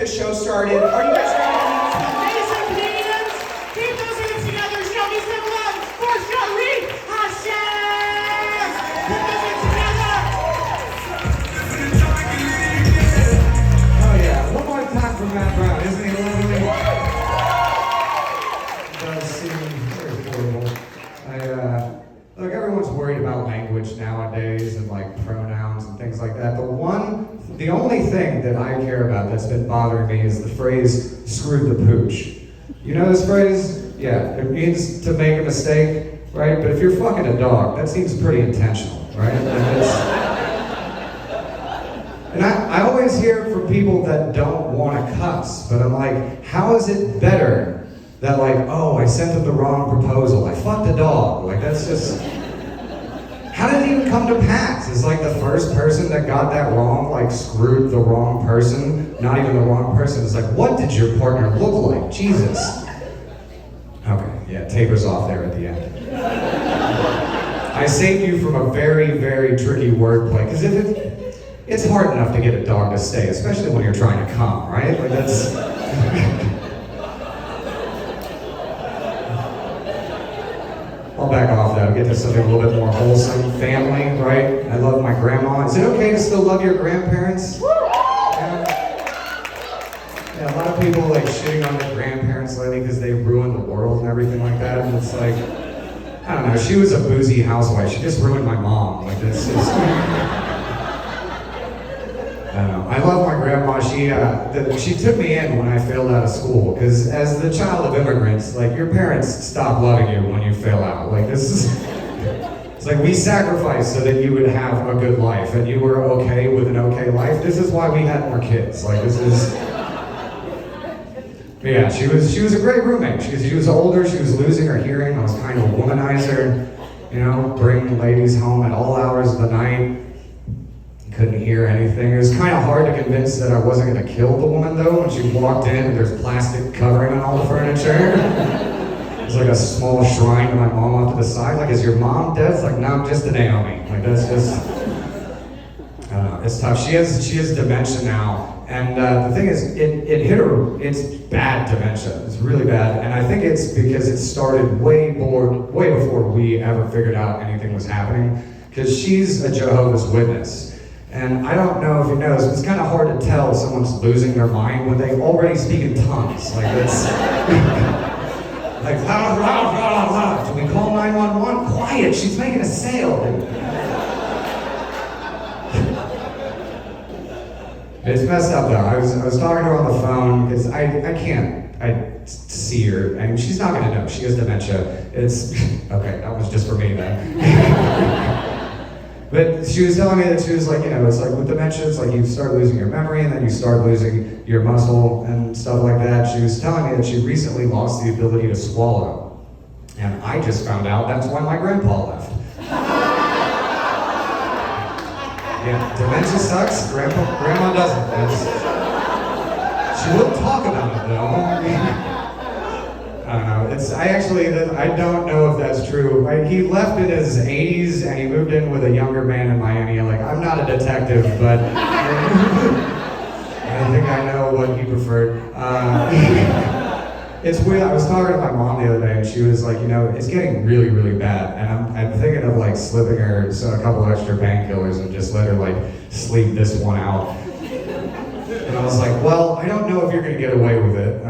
this show started. Are you guys ready to meet some amazing Canadians? Keep those hands together. Show me some love for Charlie Hashem. Put those hands together. Oh yeah, one more time for Matt Brown. Isn't he lovely? It does seem very affordable. Look, everyone's worried about language nowadays and like pronouns and things like that. The only thing that I care about that's been bothering me is the phrase, screw the pooch. You know this phrase? Yeah, it means to make a mistake, right? But if you're fucking a dog, that seems pretty intentional, right? And I always hear it from people that don't want to cuss, but I'm like, how is it better that like, oh, I sent them the wrong proposal, I fucked a dog, like that's just, how did it even come to pass? Is like the first person that got that wrong, like screwed the wrong person, not even the wrong person. It's like, what did your partner look like? Jesus. Okay, yeah, tapers off there at the end. I saved you from a very, very tricky wordplay, because it's hard enough to get a dog to stay, especially when you're trying to come, right? Like that's... I'll back off that. I'll get to something a little bit more wholesome. Family, right? I love my grandma. Is it okay to still love your grandparents? Yeah, a lot of people like shitting on their grandparents lately because they ruined the world and everything like that. And it's like, I don't know, she was a boozy housewife. She just ruined my mom. Like this is... I don't know. I love my grandma. She took me in when I failed out of school, because as the child of immigrants, like your parents stop loving you when you fail out. Like this is, it's like we sacrificed so that you would have a good life, and you were okay with an okay life. This is why we had more kids. Like this is. But yeah, she was a great roommate. She was older. She was losing her hearing. I was kind of a womanizer, you know, bringing ladies home at all hours of the night. Couldn't hear anything. It was kind of hard to convince that I wasn't going to kill the woman, though, when she walked in and there's plastic covering on all the furniture. It was like a small shrine to my mom off to the side. Like, is your mom dead? It's like, no, I'm just a Naomi. Like, that's just... I don't know. It's tough. She has dementia now. And the thing is, it hit her, it's bad dementia. It's really bad. And I think it's because it started way before we ever figured out anything was happening. Because she's a Jehovah's Witness. And I don't know if you know this, but it's kind of hard to tell if someone's losing their mind when they already speak in tongues. Like it's like blah, blah, blah, blah. Do we call 911? Quiet, she's making a sale. It's messed up though. I was talking to her on the phone because I see her, and she's not gonna know. She has dementia. It's okay. That was just for me then. But she was telling me that she was like, you know, it's like with dementia, it's like you start losing your memory and then you start losing your muscle and stuff like that. She was telling me that she recently lost the ability to swallow. And I just found out that's why my grandpa left. Yeah, dementia sucks, grandma doesn't. She wouldn't talk about it though. I don't know. I don't know if that's true. He left in his 80s and he moved in with a younger man in Miami. Like, I'm not a detective, but I think I know what he preferred. It's weird. I was talking to my mom the other day and she was like, you know, it's getting really, really bad. And I'm thinking of like slipping her a couple extra painkillers and just let her like sleep this one out. And I was like, well, I don't know if you're going to get away with it.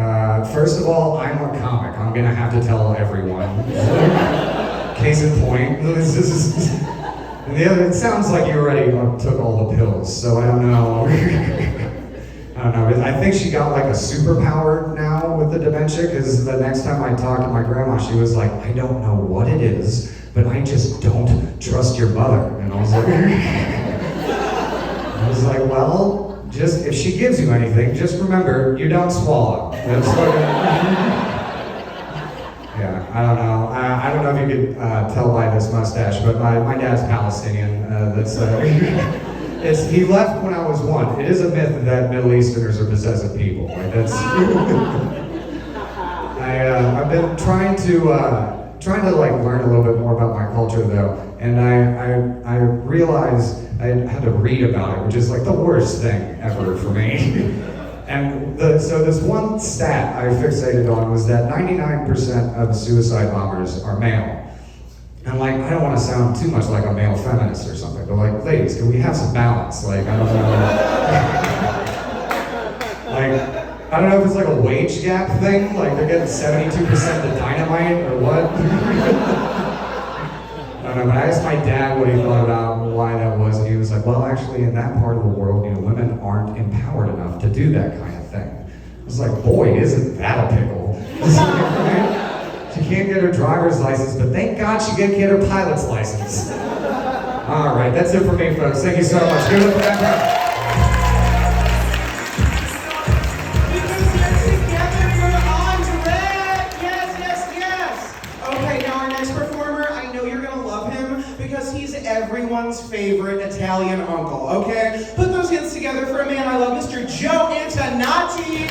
First of all, I'm a comic. I'm going to have to tell everyone. Case in point. And the other, it sounds like you already took all the pills, so I don't know. I don't know. I think she got like a superpower now with the dementia, because the next time I talked to my grandma, she was like, I don't know what it is, but I just don't trust your mother. And I was like, well, just if she gives you anything, just remember you don't swallow. That's what yeah, I don't know. I don't know if you could tell by this mustache, but my dad's Palestinian. He left when I was 1. It is a myth that Middle Easterners are possessive people. Like that's. I've been trying to like learn a little bit more about my culture though, and I realized I had to read about it, which is like the worst thing ever for me. And so this one stat I fixated on was that 99% of suicide bombers are male. And like, I don't want to sound too much like a male feminist or something, but like, ladies, can we have some balance? Like, I don't know. Like, I don't know if it's like a wage gap thing, like they're getting 72% of dynamite or what. I don't know, but I asked my dad what he thought about why that was, and he was like, well, actually, in that part of the world, women aren't empowered enough to do that kind of thing. I was like, boy, isn't that a pickle. She can't get her driver's license, but thank God she can get her pilot's license. All right, that's it for me, folks. Thank you so much. Give it up for that crowd. Everyone's favorite Italian uncle, okay? Put those hands together for a man I love, Mr. Joe Antonati!